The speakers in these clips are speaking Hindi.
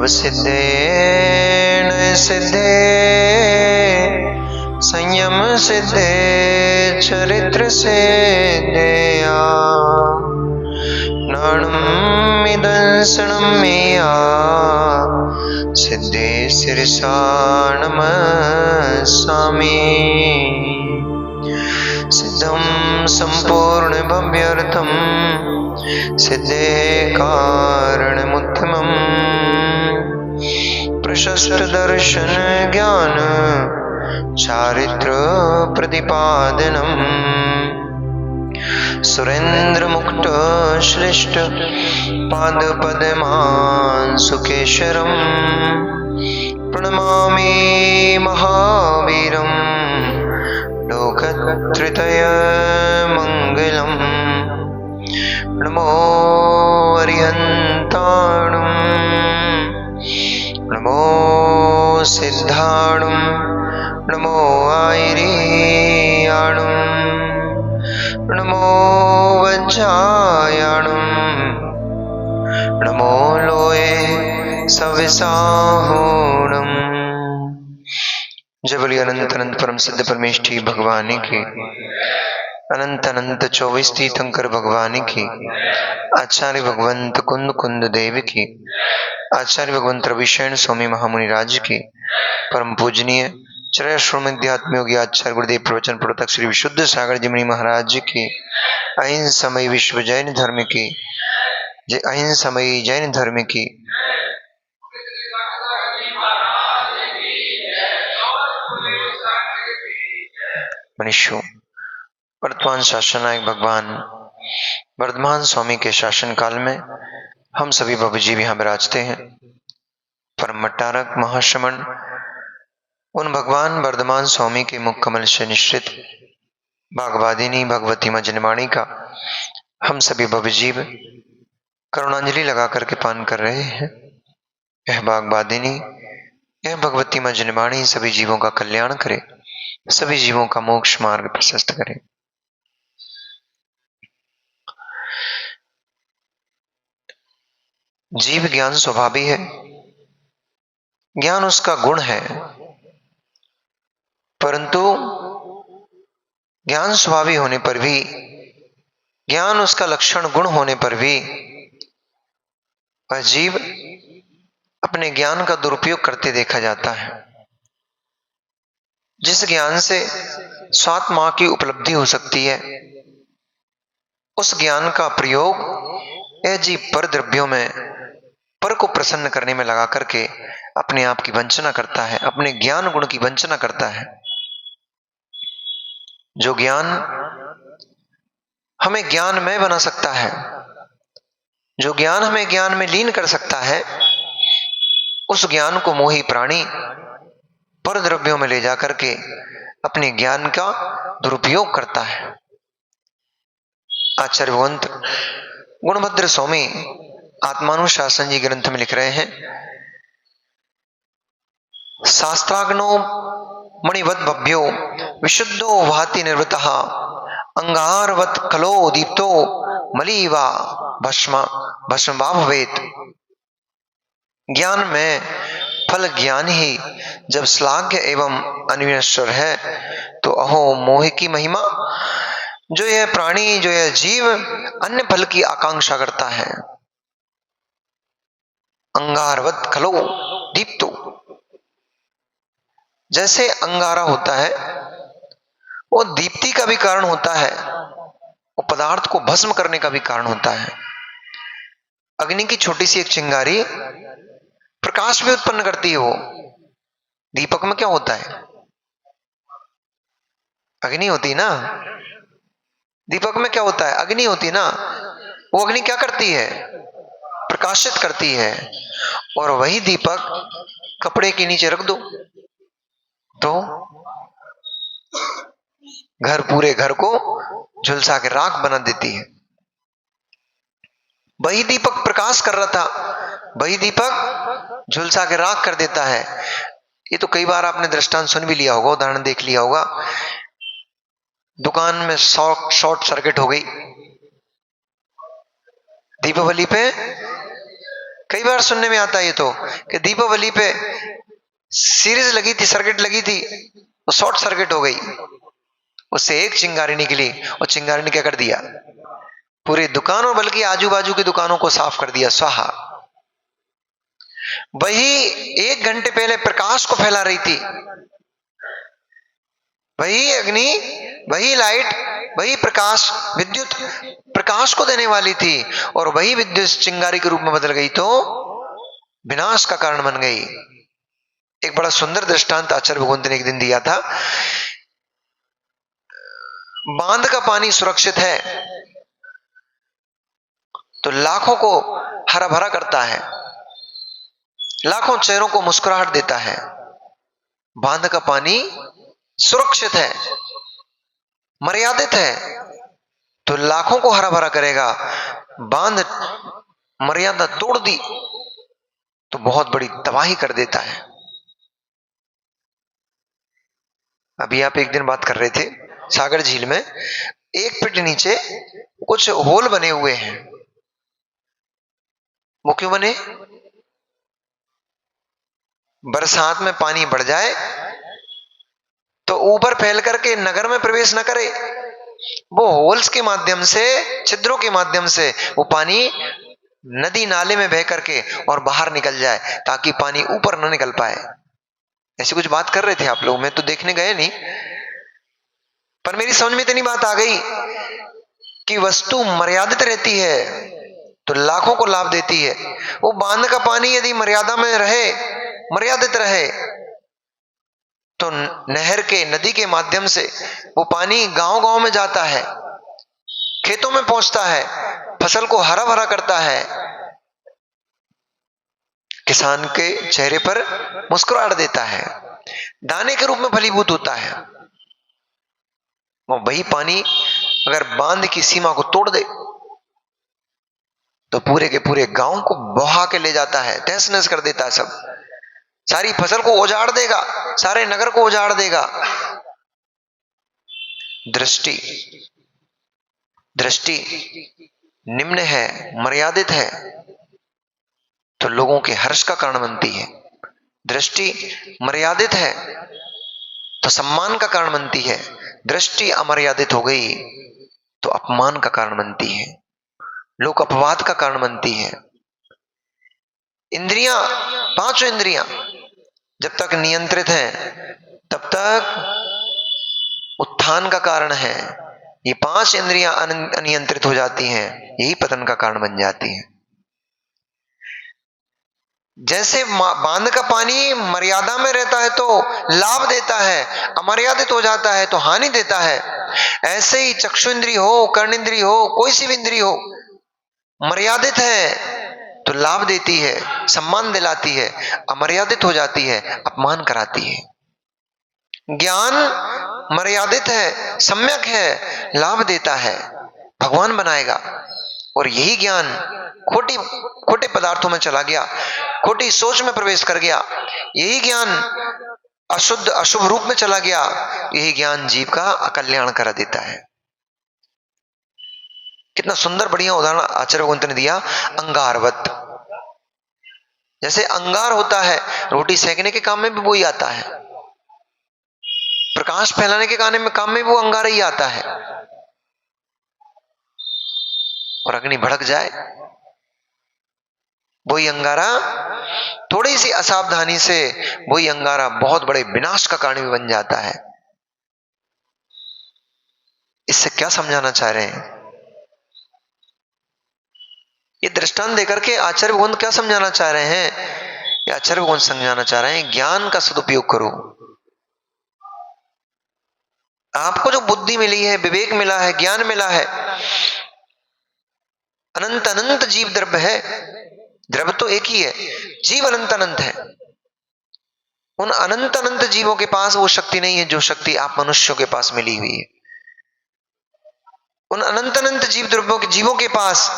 अवसिद्धे नय सिद्धे संयम सिद्धे चरित्र सिद्धेया नाणं निदंसनं मेया सिद्धे सिरसा नमस्सामि। सिद्धं संपूर्ण भव्यर्थं सिद्धे कारणमुत्तमम् प्रशस्त दर्शन ज्ञान चारित्र प्रतिपादनम् सुरेंद्र मुक्त श्रेष्ठ पाद पद्मान् सुकेशरम् प्रणमामि महावीरम् लोकत्रय मंगलम्। नमो अरिहन्ताणम् नमो सिद्धाणुं नमो आयर्याणुं नमो वज्रायाणुं नमो लोये सविसाहुणम्। जय बोलिए अनंत अनंत परम सिद्ध परमेष्ठी भगवानी की, अनंत अनंत 24 तीर्थंकर भगवानी की, आचार्य भगवंत कुंद कुंद देव की, आचार्य भगवंत रविशैन स्वामी महामुनि राज की, परम पूजनीय चरय श्रोमध्यात्म योगी आचार्य गुरुदेव प्रवचन प्रवर्तक श्री विशुद्ध सागर जी मुनि महाराज की, अहिंसमयी विश्व जैन धर्म की, अहिंसमयी जैन धर्म की, मनुष्यों वर्तमान शासन नायक भगवान वर्धमान स्वामी के शासन काल में हम सभी भवजीव यहाँ विराजते हैं। परम मट्टारक महाश्रमण उन भगवान वर्धमान स्वामी के मुख कमल से निश्चित भागवादिनी भगवती मां जनवाणी का हम सभी भवजीव करुणांजलि लगा करके पान कर रहे हैं। यह भागवादिनी यह भगवती मां जनवाणी सभी जीवों का कल्याण करे, सभी जीवों का मोक्ष मार्ग प्रशस्त करे। जीव ज्ञान स्वभावी है, ज्ञान उसका गुण है, परंतु ज्ञान स्वभावी होने पर भी, ज्ञान उसका लक्षण गुण होने पर भी वह जीव अपने ज्ञान का दुरुपयोग करते देखा जाता है। जिस ज्ञान से स्वात्मा की उपलब्धि हो सकती है, उस ज्ञान का प्रयोग यह जीव पर द्रव्यों में पर को प्रसन्न करने में लगा करके अपने आप की वंचना करता है, अपने ज्ञान गुण की वंचना करता है। जो ज्ञान हमें ज्ञानमय बना सकता है, जो ज्ञान हमें ज्ञान में लीन कर सकता है, उस ज्ञान को मोही प्राणी पर द्रव्यों में ले जाकर के अपने ज्ञान का दुरुपयोग करता है। आचार्य भगवंत गुणभद्र स्वामी आत्मानुशासन जी ग्रंथ में लिख रहे हैं, शास्त्राग्नो मणिवत भव्यो विशुद्धो भाति निर्वृतः अंगारवत खलो दीप्तो मलीवा भस्मवा भवेत्। ज्ञान में फल ज्ञान ही जब श्लाघ्य एवं अनिश्वर है, तो अहो मोह की महिमा। जो यह प्राणी, जो यह जीव अन्य फल की आकांक्षा करता है, अंगारवत खलो दीप्तो, जैसे अंगारा होता है वो दीप्ति का भी कारण होता है, वो पदार्थ को भस्म करने का भी कारण होता है। अग्नि की छोटी सी एक चिंगारी प्रकाश भी उत्पन्न करती है। वो दीपक में क्या होता है? अग्नि होती ना। दीपक में क्या होता है? अग्नि होती ना। वो अग्नि क्या करती है? प्रकाशित करती है। और वही दीपक कपड़े के नीचे रख दो तो पूरे घर को झुलसा के राख बना देती है। वही दीपक प्रकाश कर रहा था, वही दीपक झुलसा के राख कर देता है। ये तो कई बार आपने दृष्टांत सुन भी लिया होगा, उदाहरण देख लिया होगा। दुकान में शॉर्ट सर्किट हो गई, दीपावली पे कई बार सुनने में आता है ये तो कि दीपावली पे सीरीज लगी थी, सर्किट लगी थी, वो शॉर्ट सर्किट हो गई, उससे एक चिंगारी निकली और चिंगारी ने क्या कर दिया, पूरी दुकानों बल्कि आजू बाजू की दुकानों को साफ कर दिया, स्वाहा। वही 1 घंटे पहले प्रकाश को फैला रही थी, वही अग्नि, वही लाइट, वही प्रकाश, विद्युत प्रकाश को देने वाली थी, और वही विद्युत चिंगारी के रूप में बदल गई तो विनाश का कारण बन गई। एक बड़ा सुंदर दृष्टांत आचार्य भगवंत ने एक दिन दिया था। बांध का पानी सुरक्षित है तो लाखों को हरा भरा करता है, लाखों चेहरों को मुस्कुराहट देता है। बांध का पानी सुरक्षित है, मर्यादित है, तो लाखों को हरा भरा करेगा। बांध मर्यादा तोड़ दी तो बहुत बड़ी तबाही कर देता है। अभी आप एक दिन बात कर रहे थे, सागर झील में 1 फीट नीचे कुछ होल बने हुए हैं। वो क्यों बने? बरसात में पानी बढ़ जाए तो ऊपर फैल करके नगर में प्रवेश न करे, वो होल्स के माध्यम से, छिद्रों के माध्यम से वो पानी नदी नाले में बह करके और बाहर निकल जाए, ताकि पानी ऊपर न निकल पाए। ऐसी कुछ बात कर रहे थे आप लोग, मैं तो देखने गए नहीं, पर मेरी समझ में इतनी बात आ गई कि वस्तु मर्यादित रहती है तो लाखों को लाभ देती है। वो बांध का पानी यदि मर्यादा में रहे, मर्यादित रहे, तो नहर के, नदी के माध्यम से वो पानी गांव-गांव में जाता है, खेतों में पहुंचता है, फसल को हरा भरा करता है, किसान के चेहरे पर मुस्कुराहट देता है, दाने के रूप में फलीभूत होता है। वो वही पानी अगर बांध की सीमा को तोड़ दे तो पूरे के पूरे गांव को बहा के ले जाता है, तहस नहस कर देता है, सब सारी फसल को उजाड़ देगा, सारे नगर को उजाड़ देगा। दृष्टि, दृष्टि निम्न है, मर्यादित है, तो लोगों के हर्ष का कारण बनती है। दृष्टि मर्यादित है तो सम्मान का कारण बनती है। दृष्टि अमर्यादित हो गई तो अपमान का कारण बनती है, लोक अपवाद का कारण बनती है। इंद्रियां, 5 इंद्रियां जब तक नियंत्रित हैं तब तक उत्थान का कारण है। ये 5 इंद्रियां अनियंत्रित हो जाती हैं, यही पतन का कारण बन जाती हैं। जैसे बांध का पानी मर्यादा में रहता है तो लाभ देता है, अमर्यादित हो जाता है तो हानि देता है, ऐसे ही चक्षु इंद्रिय हो, कर्ण इंद्रिय हो, कोई सी भी इंद्रिय हो, मर्यादित है तो लाभ देती है, सम्मान दिलाती है, अमर्यादित हो जाती है, अपमान कराती है। ज्ञान मर्यादित है, सम्यक है, लाभ देता है, भगवान बनाएगा। और यही ज्ञान खोटे पदार्थों में चला गया, खोटी सोच में प्रवेश कर गया, यही ज्ञान अशुद्ध अशुभ रूप में चला गया, यही ज्ञान जीव का अकल्याण करा देता है। कितना सुंदर बढ़िया उदाहरण आचार्य भगवंत ने दिया, अंगारवत। जैसे अंगार होता है, रोटी सेकने के काम में भी वही आता है, प्रकाश फैलाने के काम में वो अंगार ही आता है। और अग्नि भड़क जाए, वही अंगारा थोड़ी सी असावधानी से, वही अंगारा बहुत बड़े विनाश का कारण भी बन जाता है। इससे क्या समझाना चाह रहे हैं? ये दृष्टांत देकर के आचार्य भगवंत क्या समझाना चाह रहे हैं? ये आचार्य भगवंत समझाना चाह रहे हैं, ज्ञान का सदुपयोग करो। आपको जो बुद्धि मिली है, विवेक मिला है, ज्ञान मिला है, अनंत अनंत जीव द्रव्य है, द्रव्य तो एक ही है, जीव अनंत अनंत है। उन अनंत अनंत जीवों के पास वो शक्ति नहीं है जो शक्ति आप मनुष्यों के पास मिली हुई है। उन अनंत अनंत जीव द्रव्यों के, जीवों के पास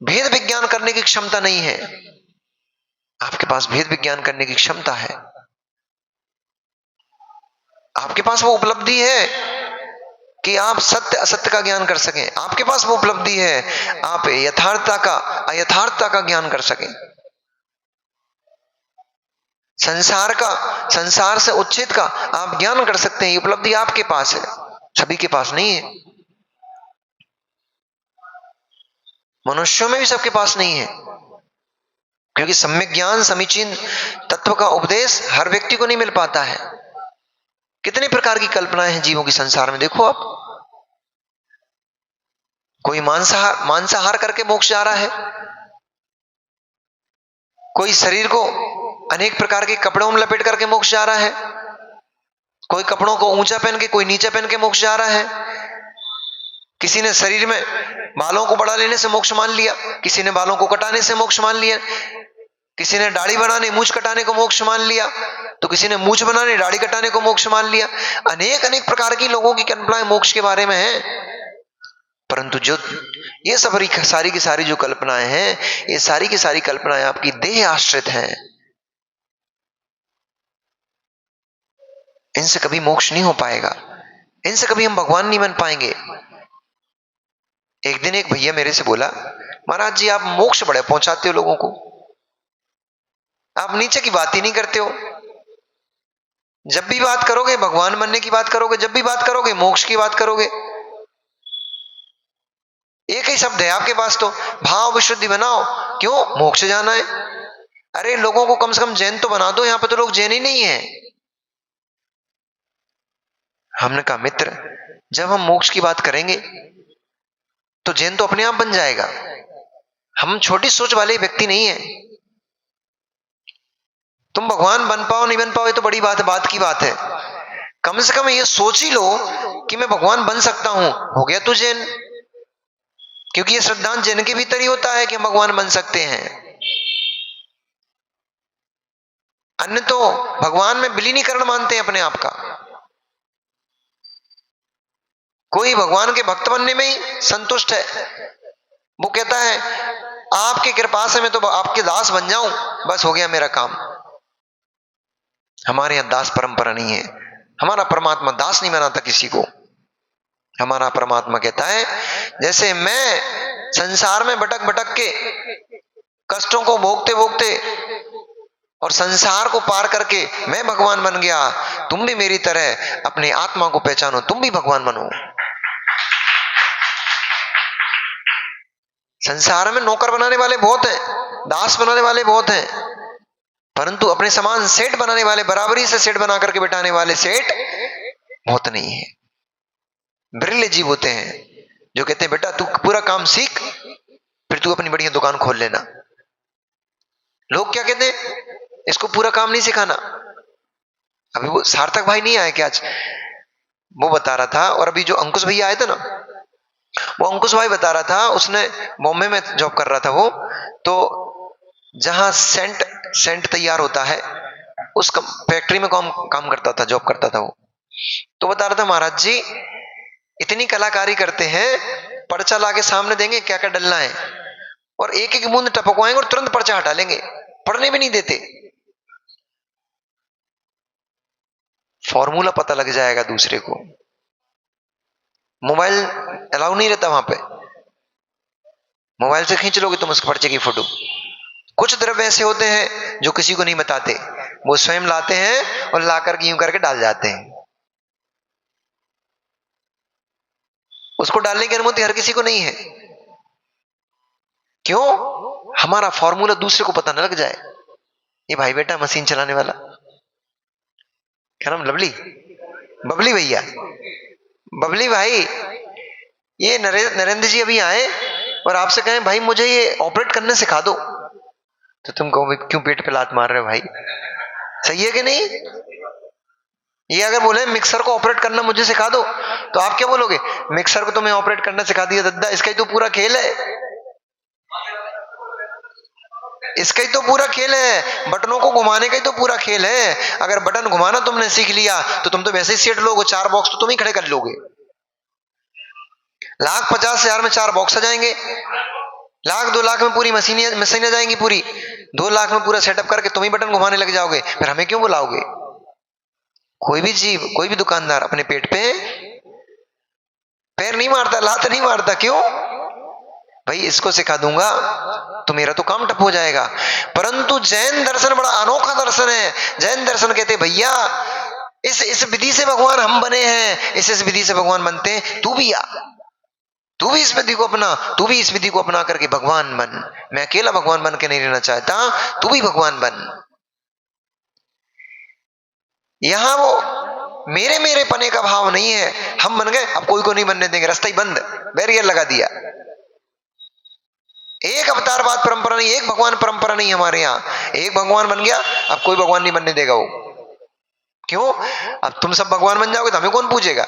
भेद विज्ञान करने की क्षमता नहीं है, आपके पास भेद विज्ञान करने की क्षमता है। आपके पास वो उपलब्धि है कि आप सत्य असत्य का ज्ञान कर सकें, आपके पास वो उपलब्धि है, आप यथार्थता का अयथार्थता का ज्ञान कर सकें। संसार से उच्छेद का आप ज्ञान कर सकते हैं। ये उपलब्धि आपके पास है, सभी के पास नहीं है। मनुष्यों में भी सबके पास नहीं है, क्योंकि सम्यक ज्ञान समीचीन तत्व का उपदेश हर व्यक्ति को नहीं मिल पाता है। कितने प्रकार की कल्पनाएं हैं जीवों की संसार में, देखो आप। कोई मांसाहार करके मोक्ष जा रहा है, कोई शरीर को अनेक प्रकार के कपड़ों में लपेट करके मोक्ष जा रहा है, कोई कपड़ों को ऊंचा पहन के, कोई नीचा पहन के मोक्ष जा रहा है। किसी ने शरीर में बालों को बढ़ा लेने से मोक्ष मान लिया, किसी ने बालों को कटाने से मोक्ष मान लिया, किसी ने दाढ़ी बनाने मूछ कटाने को मोक्ष मान लिया, तो किसी ने मूछ बनाने दाढ़ी कटाने को मोक्ष मान लिया। अनेक अनेक प्रकार की लोगों की कल्पनाएं मोक्ष के बारे में है। परंतु जो ये सारी की सारी जो कल्पनाएं हैं, ये सारी की सारी कल्पनाएं आपकी देह आश्रित हैं। इनसे कभी मोक्ष नहीं हो पाएगा, इनसे कभी हम भगवान नहीं बन पाएंगे। एक दिन एक भैया मेरे से बोला, महाराज जी आप मोक्ष बड़े पहुंचाते हो लोगों को, आप नीचे की बात ही नहीं करते हो। जब भी बात करोगे भगवान बनने की बात करोगे, जब भी बात करोगे मोक्ष की बात करोगे। एक ही शब्द है आपके पास, तो भाव विशुद्धि बनाओ, क्यों? मोक्ष जाना है। अरे लोगों को कम से कम जैन तो बना दो, यहां पर तो लोग जैन ही नहीं है। हमने कहा मित्र, जब हम मोक्ष की बात करेंगे तो जैन तो अपने आप बन जाएगा। हम छोटी सोच वाले व्यक्ति नहीं है। तुम भगवान बन पाओ नहीं बन पाओ ये तो बड़ी बात है, बात की बात है। कम से कम ये सोच ही लो कि मैं भगवान बन सकता हूं, हो गया तू जैन। क्योंकि ये श्रद्धांत जैन के भीतर ही होता है कि हम भगवान बन सकते हैं। अन्य तो भगवान में विलीनीकरण मानते हैं अपने आप का। कोई भगवान के भक्त बनने में ही संतुष्ट है, वो कहता है आपकी कृपा से मैं तो आपके दास बन जाऊं, बस हो गया मेरा काम। हमारे यहां दास परंपरा नहीं है। हमारा परमात्मा दास नहीं बनाता किसी को। हमारा परमात्मा कहता है जैसे मैं संसार में भटक भटक के कष्टों को भोगते भोगते और संसार को पार करके मैं भगवान बन गया, तुम भी मेरी तरह अपनी आत्मा को पहचानो, तुम भी भगवान बनो। संसार में नौकर बनाने वाले बहुत हैं, दास बनाने वाले बहुत हैं, परंतु अपने समान सेठ बनाने वाले, बराबरी से सेठ बना करके बिठाने वाले सेठ बहुत नहीं है। बिरले जीव होते हैं जो कहते हैं बेटा तू पूरा काम सीख, फिर तू अपनी बढ़िया दुकान खोल लेना। लोग क्या कहते हैं, इसको पूरा काम नहीं सिखाना। अभी वो सार्थक भाई नहीं आए क्या आज, वो बता रहा था। और अभी जो अंकुश भैया आए थे ना, वो अंकुश भाई बता रहा था, उसने बॉम्बे में जॉब कर रहा था वो, तो जहां सेंट तैयार होता है उस फैक्ट्री में काम करता था, जॉब करता था वो। तो बता रहा था महाराज जी इतनी कलाकारी करते हैं, पर्चा लाके सामने देंगे क्या क्या डलना है, और एक एक बूंद टपकवाएंगे और तुरंत पर्चा हटा लेंगे, पढ़ने भी नहीं देते। फॉर्मूला पता लग जाएगा दूसरे को। मोबाइल अलाउ नहीं रहता वहां पे, मोबाइल से खींच लोगे तुम उस पर्चे की फोटो। कुछ द्रव्य ऐसे होते हैं जो किसी को नहीं बताते, वो स्वयं लाते हैं और लाकर यूं करके डाल जाते हैं। उसको डालने की अनुमति हर किसी को नहीं है। क्यों? हमारा फॉर्मूला दूसरे को पता न लग जाए। ये भाई बेटा मशीन चलाने वाला, क्या नाम, बबली भैया, बबली भाई, ये नरेंद्र जी अभी आए और आपसे कहें भाई मुझे ये ऑपरेट करने सिखा दो, तो तुम कहो क्यों पेट पे लात मार रहे हो भाई, सही है कि नहीं? ये अगर बोले मिक्सर को ऑपरेट करना मुझे सिखा दो, तो आप क्या बोलोगे? मिक्सर को तुम्हें ऑपरेट करना सिखा दिया दद्दा, इसका ही तो पूरा खेल है, इसका ही तो पूरा खेल है, बटनों को घुमाने का ही तो पूरा खेल है। अगर बटन घुमाना तुमने सीख लिया तो तुम तो वैसे ही सेट लोगे, 4 बॉक्स तो तुम ही खड़े कर लोगे। 1,50,000 में 4 बॉक्स आ जाएंगे, 1,00,000 2 लाख में पूरी मशीन आ जाएंगी, पूरी 2 लाख में पूरा सेटअप करके तुम ही बटन घुमाने लग जाओगे, फिर हमें क्यों बुलाओगे? कोई भी जीव, कोई भी दुकानदार अपने पेट पे पैर नहीं मारता, लात नहीं मारता। क्यों? भाई इसको सिखा दूंगा तो मेरा तो काम ठप हो जाएगा। परंतु जैन दर्शन बड़ा अनोखा दर्शन है। जैन दर्शन कहते भैया इस विधि से भगवान हम बने हैं, इस विधि से भगवान बनते हैं, तू भी आ, तू भी इस विधि को अपना, तू भी इस विधि को अपना करके भगवान बन। मैं अकेला भगवान बन के नहीं रहना चाहता, तू भी भगवान बन। यहां वो मेरे मेरे पने का भाव नहीं है। हम बन गए, अब कोई को नहीं बनने देंगे, रास्ता ही बंद, बैरियर लगा दिया। एक अवतारवाद परंपरा नहीं, एक भगवान परंपरा नहीं हमारे यहां। एक भगवान बन गया, अब कोई भगवान नहीं बनने देगा वो। क्यों? अब तुम सब भगवान बन जाओगे तो हमें कौन पूछेगा,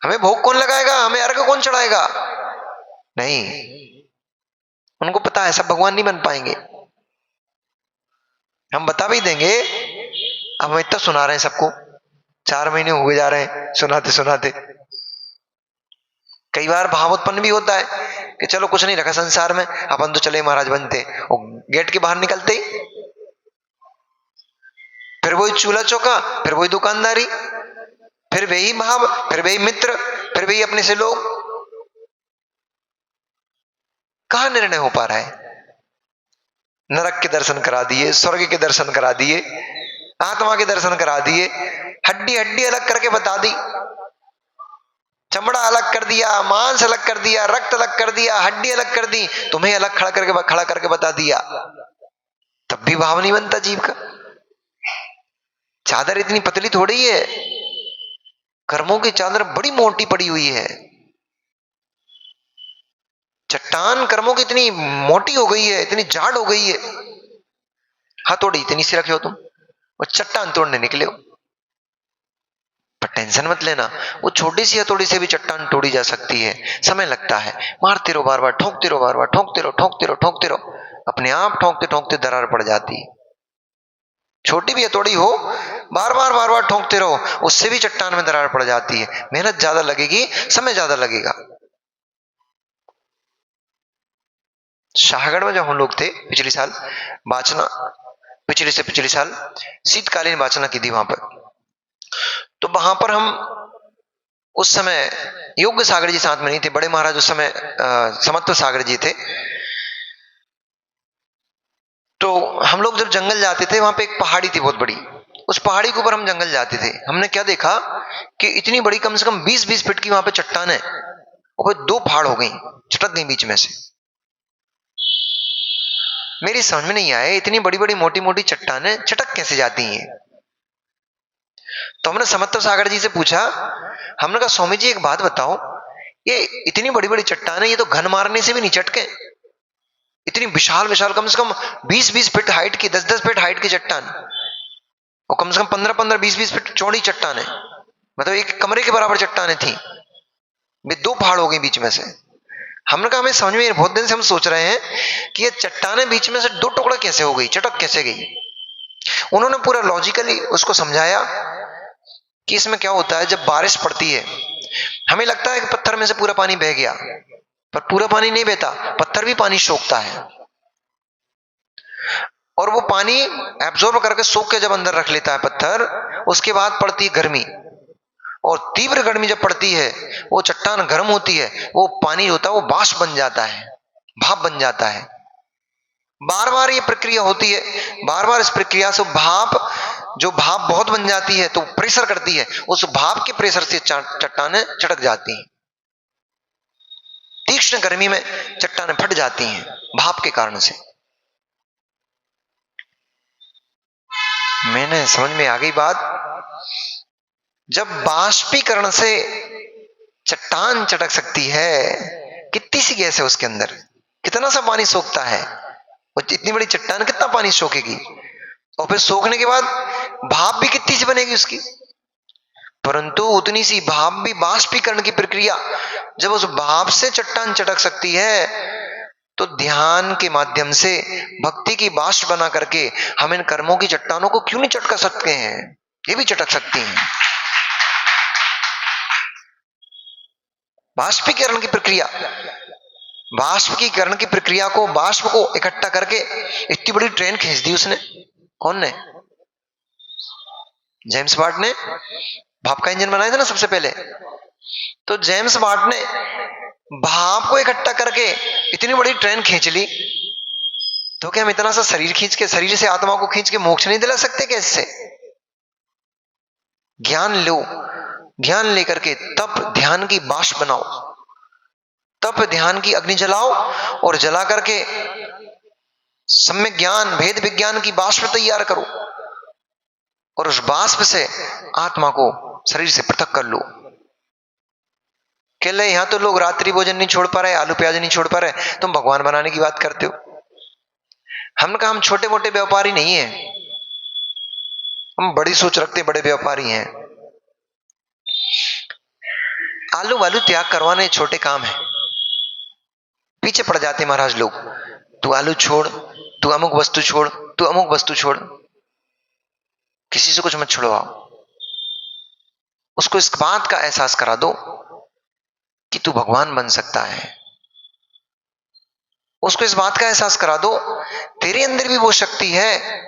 हमें भोग कौन लगाएगा, हमें अर्घ कौन चढ़ाएगा? नहीं, उनको पता है सब भगवान नहीं बन पाएंगे। हम बता भी देंगे, अब हम इतना सुना रहे हैं सबको, 4 महीने हुए जा रहे हैं सुनाते सुनाते। कई बार भाव उत्पन्न भी होता है कि चलो कुछ नहीं रखा संसार में, अपन तो चले महाराज बनते। और गेट के बाहर निकलते ही फिर वही चूल्हा चौका, फिर वही दुकानदारी, फिर वही भाव, फिर वही मित्र, फिर वही अपने से लोग। कहां निर्णय हो पा रहा है? नरक के दर्शन करा दिए, स्वर्ग के दर्शन करा दिए, आत्मा के दर्शन करा दिए, हड्डी हड्डी अलग करके बता दी, चमड़ा अलग कर दिया, मांस अलग कर दिया, रक्त अलग कर दिया, हड्डी अलग कर दी, तुम्हें अलग खड़ा करके बता दिया, तब भी भाव नहीं बनता जीव का। चादर इतनी पतली थोड़ी है, कर्मों की चादर बड़ी मोटी पड़ी हुई है। चट्टान कर्मों की इतनी मोटी हो गई है, इतनी जाड़ हो गई है, हथौड़ी इतनी सी रखे हो तुम और चट्टान तोड़ने निकले हो। पर टेंशन मत लेना, वो छोटी सी हथौड़ी से भी चट्टान तोड़ी जा सकती है। समय लगता है, मारते रहो बार बार, ठोकते रहो बार बार, ठोकते रहो ठोकते रहो ठोकते रहो, अपने आप ठोकते ठोकते दरार पड़ जाती है। छोटी भी हथौड़ी हो, बार बार ठोकते रहो, उससे भी चट्टान में दरार पड़ जाती है। मेहनत ज्यादा लगेगी, समय ज्यादा लगेगा। शाहगढ़ में जब हम लोग थे पिछले साल, वाचना, पिछले से पिछले साल शीतकालीन वाचना की थी वहां पर, तो वहां पर हम उस समय योग्य सागर जी साथ में नहीं थे, बड़े महाराज उस समय समत्व सागर जी थे। तो हम लोग जब जंगल जाते थे, वहां पे एक पहाड़ी थी बहुत बड़ी, उस पहाड़ी के ऊपर हम जंगल जाते थे। हमने क्या देखा कि इतनी बड़ी कम से कम 20-20 फीट की वहां पे चट्टान है, और 2 फाड़ हो गई, चटक गई बीच में से। मेरी समझ में नहीं आया, इतनी बड़ी बड़ी मोटी मोटी चट्टानें चटक कैसे जाती हैं। तो हमने समत्व सागर जी से पूछा, हमने कहा स्वामी जी एक बात बताओ, ये इतनी बड़ी बड़ी चट्टानें, ये तो घन मारने से भी नहीं चटके, इतनी विशाल विशाल कम से कम 20-20 फीट हाइट की, 10-10 फीट हाइट की चट्टान, और कम से कम 15-15, 20-20 फीट चौड़ी चट्टानें, मतलब एक कमरे के बराबर चट्टानें थी, वे 2 पहाड़ हो गई बीच में से। हमने कहा हमें समझ में, बहुत दिन से हम सोच रहे हैं कि ये चट्टानें बीच में से 2 टुकड़ा कैसे हो गई, चटक कैसे गई। उन्होंने पूरा लॉजिकली उसको समझाया कि इसमें क्या होता है, जब बारिश पड़ती है हमें लगता है कि पत्थर में से पूरा पानी बह गया, पर पूरा पानी नहीं बहता, पत्थर भी पानी सोखता है, और वो पानी एब्जॉर्ब करके सोख के जब अंदर रख लेता है पत्थर, उसके बाद पड़ती है गर्मी, और तीव्र गर्मी जब पड़ती है, वो चट्टान गर्म होती है, वो पानी होता है वो बाष्प बन जाता है, भाप बन जाता है। बार बार ये प्रक्रिया होती है, बार बार इस प्रक्रिया से भाप, जो भाप बहुत बन जाती है तो प्रेशर करती है, उस भाप के प्रेशर से चट्टानें चटक जाती हैं, तीक्ष्ण गर्मी में चट्टानें फट जाती हैं भाप के कारण से। मैंने समझ में आ गई बात, जब बाष्पीकरण से चट्टान चटक सकती है, कितनी सी गैस है उसके अंदर, कितना सा पानी सोखता है, वो इतनी बड़ी चट्टान कितना पानी सोखेगी, और फिर सोखने के बाद भाप भी कितनी सी बनेगी उसकी। परंतु उतनी सी भाप भी बाष्पीकरण की प्रक्रिया, जब उस भाप से चट्टान चटक सकती है, तो ध्यान के माध्यम से भक्ति की बाष्प बना करके हम इन कर्मों की चट्टानों को क्यों नहीं चटका सकते हैं, ये भी चटक सकती हैं। बाष्पीकरण की प्रक्रिया, बाष्पीकरण की प्रक्रिया को, बाष्प को इकट्ठा करके इतनी बड़ी ट्रेन खींच दी उसने। कौन ने? जेम्स वाट ने भाप का इंजन बनाया था ना सबसे पहले। तो जेम्स वाट ने भाप को इकट्ठा करके इतनी बड़ी ट्रेन खींच ली, तो क्या हम इतना सा शरीर खींच के, शरीर से आत्मा को खींच के मोक्ष नहीं दिला सकते? कैसे? ज्ञान लो, ज्ञान लेकर के तप ध्यान की बाष्प बनाओ, तप ध्यान की अग्नि जलाओ और जला करके सम्यक ज्ञान भेद विज्ञान की बाष्प तैयार करो और उस बाष्प से आत्मा को शरीर से पृथक कर लो। कहले यहां तो लोग रात्रि भोजन नहीं छोड़ पा रहे, आलू प्याज नहीं छोड़ पा रहे, तुम भगवान बनाने की बात करते हो। हमने कहा हम छोटे मोटे व्यापारी नहीं है, हम बड़ी सोच रखते, बड़े व्यापारी हैं। आलू वालू त्याग करवाने छोटे काम है। पीछे पड़ जाते महाराज लोग, तू आलू छोड़, तू अमुक वस्तु छोड़, तू अमुक वस्तु छोड़। किसी से कुछ मत छुड़वाओ, उसको इस बात का एहसास करा दो कि तू भगवान बन सकता है। उसको इस बात का एहसास करा दो तेरे अंदर भी वो शक्ति है।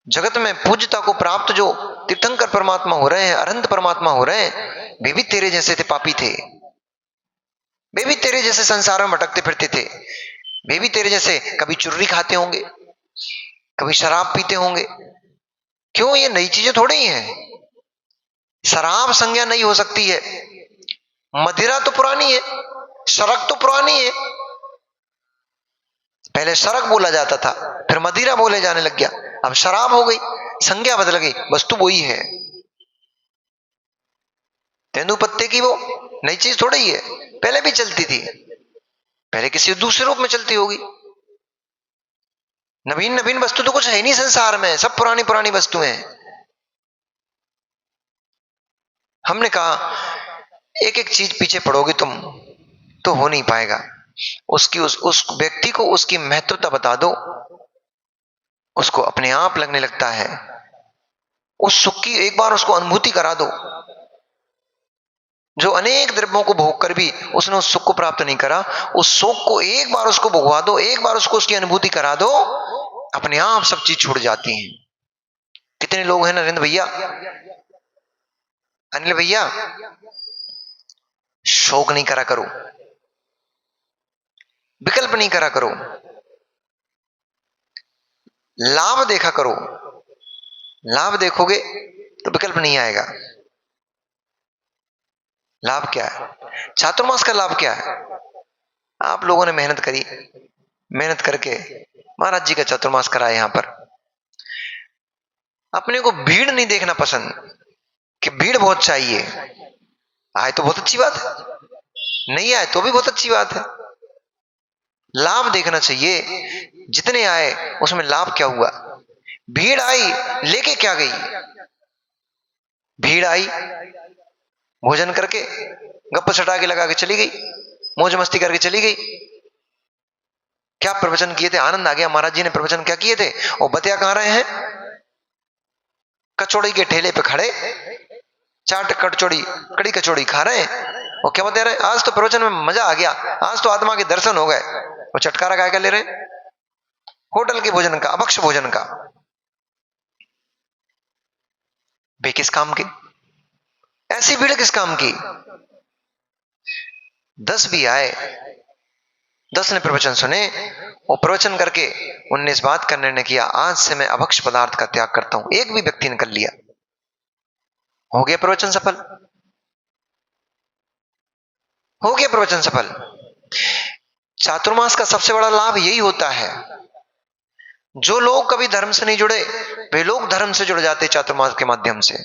जगत में पूज्यता को प्राप्त जो तीर्थंकर परमात्मा हो रहे हैं, अनंत परमात्मा हो रहे हैं, वे भी तेरे जैसे थे, पापी थे। वे भी तेरे जैसे संसार में भटकते फिरते थे। वे भी तेरे जैसे कभी चुर्री खाते होंगे, कभी शराब पीते होंगे। क्यों? ये नई चीजें थोड़ी ही हैं। शराब संज्ञा नहीं हो सकती है, मदिरा तो पुरानी है, शरक तो पुरानी है। पहले शरक बोला जाता था, फिर मदिरा बोले जाने लग गया, अब शराब हो गई, संज्ञा बदल गई, वस्तु वही है। तेंदू पत्ते की वो नई चीज थोड़ी ही है, पहले भी चलती थी, पहले किसी दूसरे रूप में चलती होगी। नवीन नवीन वस्तु तो कुछ है नहीं संसार में, सब पुरानी पुरानी वस्तुएं हैं। हमने कहा एक एक चीज पीछे पड़ोगे तुम तो हो नहीं पाएगा। उसकी उस व्यक्ति को उसकी महत्वता बता दो, उसको अपने आप लगने लगता है। उस सुख की एक बार उसको अनुभूति करा दो। जो अनेक द्रव्यों को भोग कर भी उसने उस सुख को प्राप्त नहीं करा, उस सुख को एक बार उसको भोगवा दो, एक बार उसको उसकी अनुभूति करा दो, अपने आप सब चीज छूट जाती हैं। कितने लोग हैं नरेंद्र भैया, अनिल भैया, शोक नहीं करा करो, विकल्प नहीं करा करो, लाभ देखा करो। लाभ देखोगे तो विकल्प नहीं आएगा। लाभ क्या है? चातुर्मास का लाभ क्या है? आप लोगों ने मेहनत करी, मेहनत करके महाराज जी का चातुर्मास कराया। यहां पर अपने को भीड़ नहीं देखना पसंद कि भीड़ बहुत चाहिए। आए तो बहुत अच्छी बात है, नहीं आए तो भी बहुत अच्छी बात है। लाभ देखना चाहिए, जितने आए उसमें लाभ क्या हुआ। भीड़ आई लेके क्या गई? भीड़ आई भोजन करके गप्पा सटा के लगा के चली गई, मौज मस्ती करके चली गई। क्या प्रवचन किए थे? आनंद आ गया। महाराज जी ने प्रवचन क्या किए थे? और बतिया कहां रहे हैं? कचौड़ी के ठेले पे खड़े चाट कचौड़ी, कड़ी कचौड़ी खा रहे हैं। और क्या बता रहे हैं? आज तो प्रवचन में मजा आ गया, आज तो आत्मा के दर्शन हो गए। और चटकारा काय का ले रहे हैं? होटल के भोजन का, अभक्ष भोजन का। वे किस काम के? ऐसी भीड़ किस काम की? 10 भी आए, 10 ने प्रवचन सुने और प्रवचन करके उनने इस बात का निर्णय किया, आज से मैं अभक्ष पदार्थ का त्याग करता हूं। एक भी व्यक्ति ने कर लिया, हो गया प्रवचन सफल, हो गया प्रवचन सफल। चातुर्मास का सबसे बड़ा लाभ यही होता है। जो लोग कभी धर्म से नहीं जुड़े, वे लोग धर्म से जुड़ जाते चातुर्मास के माध्यम से।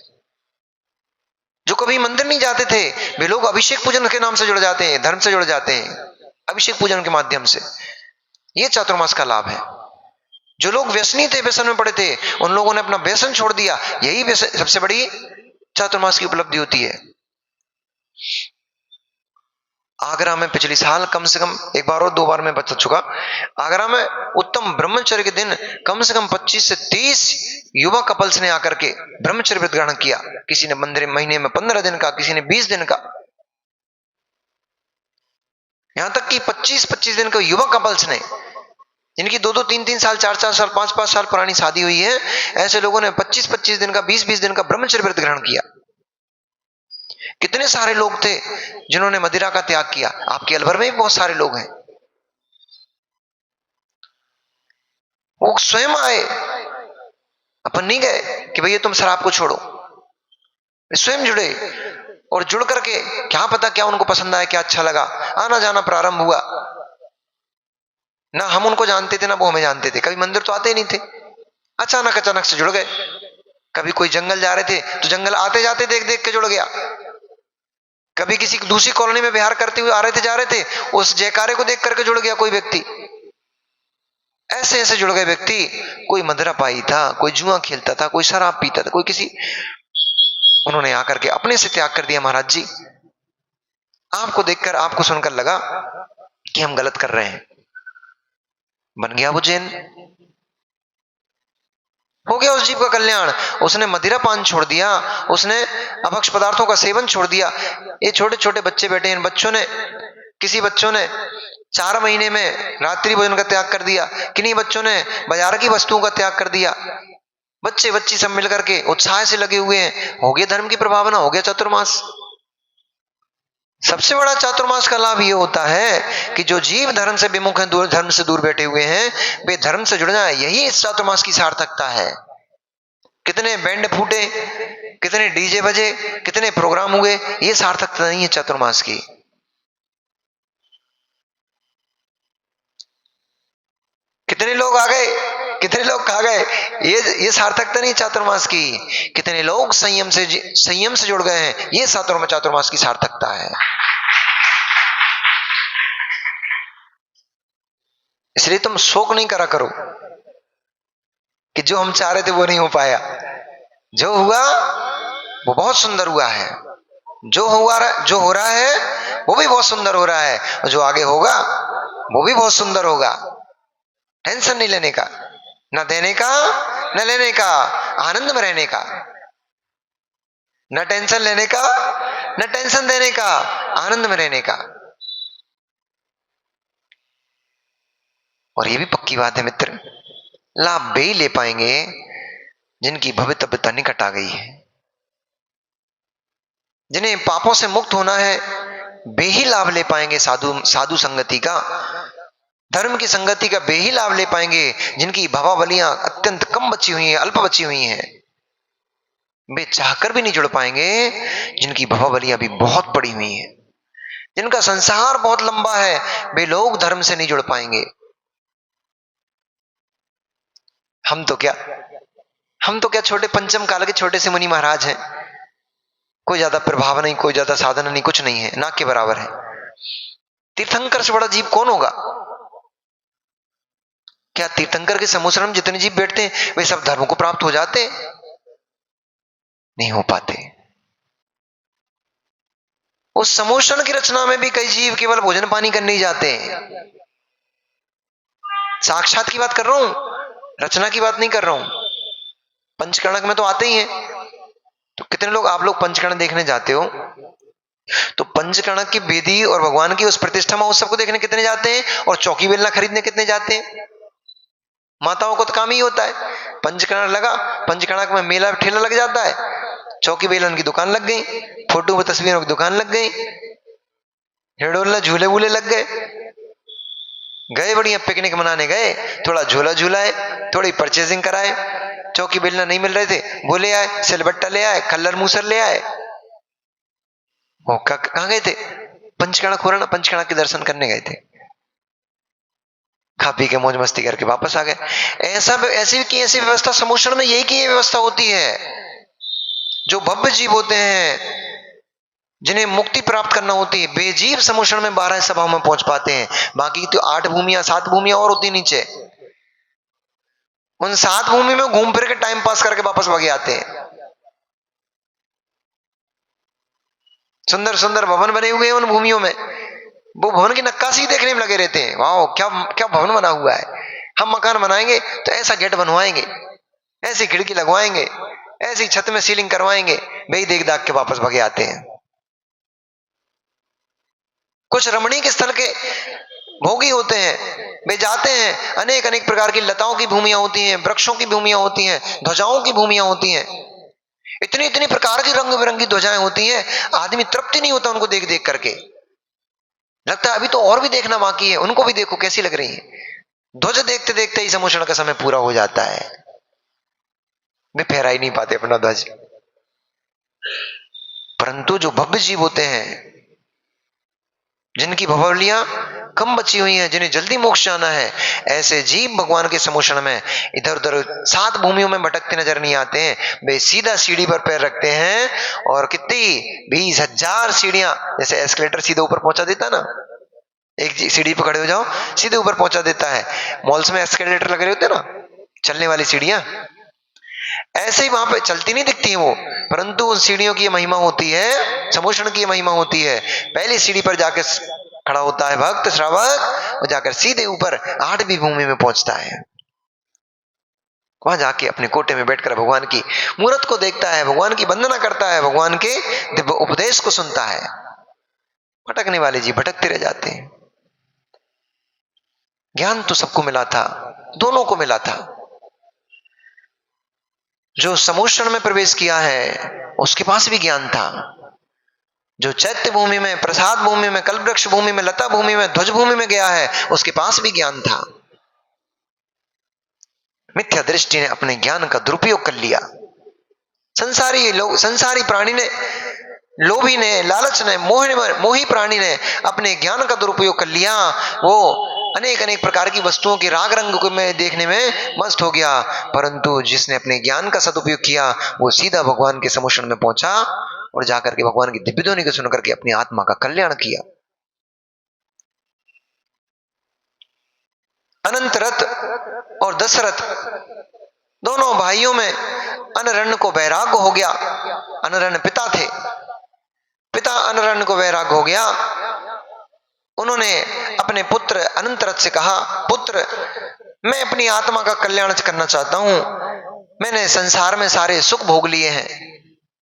जो कभी मंदिर नहीं जाते थे, वे लोग अभिषेक पूजन के नाम से जुड़ जाते हैं, धर्म से जुड़ जाते हैं अभिषेक पूजन के माध्यम से। यह चातुर्मास का लाभ है। जो लोग व्यसनी थे, व्यसन में पड़े थे, उन लोगों ने अपना व्यसन छोड़ दिया। यही सबसे बड़ी चातुर्मास की उपलब्धि होती है। आगरा में पिछले साल कम से कम एक बार और 2 बार मैं बता चुका, आगरा में उत्तम ब्रह्मचर्य के दिन कम से कम 25 से 30 युवा कपल्स ने आकर के ब्रह्मचर्य व्रत ग्रहण किया। किसी ने महीने में 15 दिन का, किसी ने 20 दिन का, यहां तक कि 25-25 दिन का युवा कपल्स ने, जिनकी 2-2, 3-3 साल, 4-4 साल, 5-5 साल पुरानी शादी हुई है, ऐसे लोगों ने 25-25 दिन का, 20-20 दिन का ब्रह्मचर्य व्रत ग्रहण किया। कितने सारे लोग थे जिन्होंने मदिरा का त्याग किया। आपके अलवर में भी बहुत सारे लोग हैं। वो स्वयं आए, अपन नहीं गए कि भैया तुम शराब को छोड़ो, स्वयं जुड़े और जुड़ करके क्या पता क्या उनको पसंद आया, क्या अच्छा लगा, आना जाना प्रारंभ हुआ। ना हम उनको जानते थे ना वो हमें जानते थे, कभी मंदिर तो आते ही नहीं थे, अचानक अचानक से जुड़ गए। कभी कोई जंगल जा रहे थे तो जंगल आते जाते देख देख के जुड़ गया। कभी किसी दूसरी कॉलोनी में विहार करते हुए आ रहे थे जा रहे थे, उस जयकारे को देख करके जुड़ गया कोई व्यक्ति। ऐसे ऐसे जुड़ गए व्यक्ति। कोई मदिरापाई था, कोई जुआ खेलता था, कोई शराब पीता था, कोई किसी, उन्होंने आकर के अपने से त्याग कर दिया। महाराज जी आपको देखकर आपको सुनकर लगा कि हम गलत कर रहे हैं, बन गया वो जैन, हो गया उस जीव का कल्याण। उसने मदिरा पान छोड़ दिया, उसने अभक्ष पदार्थों का सेवन छोड़ दिया। ये छोटे छोटे बच्चे बैठे हैं, इन बच्चों ने, किसी बच्चों ने 4 महीने में रात्रि भोजन का त्याग कर दिया, किन्हीं बच्चों ने बाजार की वस्तुओं का त्याग कर दिया। बच्चे बच्ची सब मिलकर के उत्साह से लगे हुए हैं, हो गया धर्म की प्रभावना, हो गया चातुर्मास। सबसे बड़ा चातुर्मास का लाभ यह होता है कि जो जीव धर्म से विमुख हैं, दूर धर्म से दूर बैठे हुए हैं, वे धर्म से जुड़ जाए, यही इस चातुर्मास की सार्थकता है। कितने बैंड फूटे, कितने डीजे बजे, कितने प्रोग्राम हुए, ये सार्थकता नहीं है चातुर्मास की। कितने लोग आ गए, कितने लोग खा गए, ये सार्थकता नहीं चातुर्मास की। कितने लोग संयम से जुड़ गए हैं, ये चातुर्मास की सार्थकता है। इसलिए तुम शोक नहीं करा करो कि जो हम चाह रहे थे वो नहीं हो पाया। जो हुआ वो बहुत सुंदर हुआ है, जो हो रहा है वो भी बहुत सुंदर हो रहा है, और जो आगे होगा वो भी बहुत सुंदर होगा। टेंशन नहीं लेने का, न देने का न लेने का, आनंद में रहने का। न टेंशन लेने का न टेंशन देने का, आनंद में रहने का। और ये भी पक्की बात है मित्र, लाभ वे ही ले पाएंगे जिनकी भवितव्यता निकट आ गई है। जिन्हें पापों से मुक्त होना है वे ही लाभ ले पाएंगे साधु संगति का, धर्म की संगति का वे ही लाभ ले पाएंगे जिनकी भवावलियां अत्यंत कम बची हुई हैं, अल्प बची हुई हैं। वे चाहकर भी नहीं जुड़ पाएंगे जिनकी भवावलियां भी बहुत पड़ी हुई हैं, जिनका संसार बहुत लंबा है, वे लोग धर्म से नहीं जुड़ पाएंगे। हम तो क्या छोटे पंचम काल के छोटे से मुनि महाराज हैं, कोई ज्यादा प्रभाव नहीं, कोई ज्यादा साधन नहीं, कुछ नहीं है, ना के बराबर है। तीर्थंकर से बड़ा जीव कौन होगा? क्या तीर्थंकर के समूह में जितने जीव बैठते हैं वे सब धर्म को प्राप्त हो जाते? नहीं हो पाते। उस समूषण की रचना में भी कई जीव केवल भोजन पानी करने ही जाते हैं। साक्षात की बात कर रहा हूं, रचना की बात नहीं कर रहा हूं। पंचकर्णक में तो आते ही हैं। तो कितने लोग आप लोग पंचकर्ण देखने जाते हो, तो पंचकर्णक की वेदी और भगवान की उस प्रतिष्ठा महोत्सव को देखने कितने जाते हैं, और चौकी बेलना खरीदने कितने जाते हैं? माताओं को तो काम ही होता है, पंचकर्णक लगा, पंचकर्णक में मेला ठेला लग जाता है, चौकी बेलन की दुकान लग गई, फोटो व तस्वीरों की दुकान लग गई, हिडोला झूले वूले लग गए बढ़िया पिकनिक मनाने गए, थोड़ा झूला झूलाए, थोड़ी परचेजिंग कराए, चौकी बेलना नहीं मिल रहे थे वो ले आए, सिलबट्टा ले आए, खल्लर मूसर ले आए। वो कहां गए थे? पंचकर्णक हो रहा ना, पंचकर्णक के दर्शन करने गए थे, खा पी के मौज मस्ती करके वापस आ गए। ऐसी व्यवस्था समूषण में यही की व्यवस्था होती है। जो भव्य जीव होते हैं जिन्हें मुक्ति प्राप्त करना होती है, बेजीव समूषण में 12 सभाओं में पहुंच पाते हैं। बाकी तो 8 भूमियां 7 भूमियां और होती नीचे, उन 7 भूमि में घूम फिर के टाइम पास करके वापस भागे आते हैं। सुंदर सुंदर भवन बने हुए हैं उन भूमियों में, वो भवन की नक्काशी देखने में लगे रहते हैं। वाह क्या क्या भवन बना हुआ है, हम मकान बनाएंगे तो ऐसा गेट बनवाएंगे, ऐसी खिड़की लगवाएंगे, ऐसी छत में सीलिंग करवाएंगे, वही देख दाख के वापस भागे आते हैं। कुछ रमणीक स्थल के भोगी होते हैं, वे जाते हैं, अनेक अनेक प्रकार की लताओं की भूमियां होती हैं, वृक्षों की भूमियां होती हैं, ध्वजाओं की भूमियां होती हैं, इतनी इतनी प्रकार की रंग बिरंगी ध्वजाएं होती हैं, आदमी तृप्ति नहीं होता उनको देख देख करके, लगता है अभी तो और भी देखना बाकी है, उनको भी देखो कैसी लग रही है। ध्वज देखते देखते ही समोषण का समय पूरा हो जाता है, वे फहरा ही नहीं पाते अपना ध्वज। परंतु जो भव्य जीव होते हैं, जिनकी भवलियां कम बची हुई हैं, जिन्हें जल्दी मोक्ष जाना है, ऐसे जीव भगवान के समोषण में इधर उधर 7 भूमियों में भटकते नजर नहीं आते हैं। वे सीधा सीढ़ी पर पैर रखते हैं और कितनी 20,000 सीढ़ियां, जैसे एस्केलेटर सीधे ऊपर पहुंचा देता ना, एक सीढ़ी पर खड़े हो जाओ सीधे ऊपर पहुंचा देता है। मॉल्स में एस्केलेटर लगे होते ना, चलने वाली सीढ़ियां, ऐसे ही वहां पे चलती नहीं दिखती है वो, परंतु उन सीढ़ियों की महिमा होती है, समोषण की महिमा होती है। पहली सीढ़ी पर जाकर खड़ा होता है भक्त श्रावक, और जाकर सीधे ऊपर 8वीं भूमि में पहुंचता है। वहां जाके अपने कोटे में बैठकर भगवान की मूर्त को देखता है, भगवान की वंदना करता है, भगवान के दिव्य उपदेश को सुनता है। भटकने वाले जी भटकते रह जाते हैं। ज्ञान तो सबको मिला था, दोनों को मिला था। जो समोषण में प्रवेश किया है उसके पास भी ज्ञान था, जो चैत्य भूमि में, प्रसाद भूमि में, कल्पवृक्ष भूमि में, लता भूमि में, ध्वज भूमि में गया है, उसके पास भी ज्ञान था। मिथ्या दृष्टि ने अपने ज्ञान का दुरुपयोग कर लिया। संसारी लोग, संसारी प्राणी ने, लोभी ने, लालच ने, मोही प्राणी ने अपने ज्ञान का दुरुपयोग कर लिया। वो अनेक अनेक प्रकार की वस्तुओं के राग रंग को में देखने में मस्त हो गया, परंतु जिसने अपने ज्ञान का सदुपयोग किया वो सीधा भगवान के समोषण में पहुंचा और जाकर के भगवान की दिव्य ध्वनि को सुनकर के अपनी आत्मा का कल्याण किया। अनंत रथ और दशरथ दोनों भाइयों में अनरण्य को वैराग्य हो गया। अनरण्य पिता थे, पिता अनरण्य को वैराग्य हो गया। उन्होंने अपने पुत्र अनंतरथ से कहा, पुत्र मैं अपनी आत्मा का कल्याण करना चाहता हूं। मैंने संसार में सारे सुख भोग लिए हैं,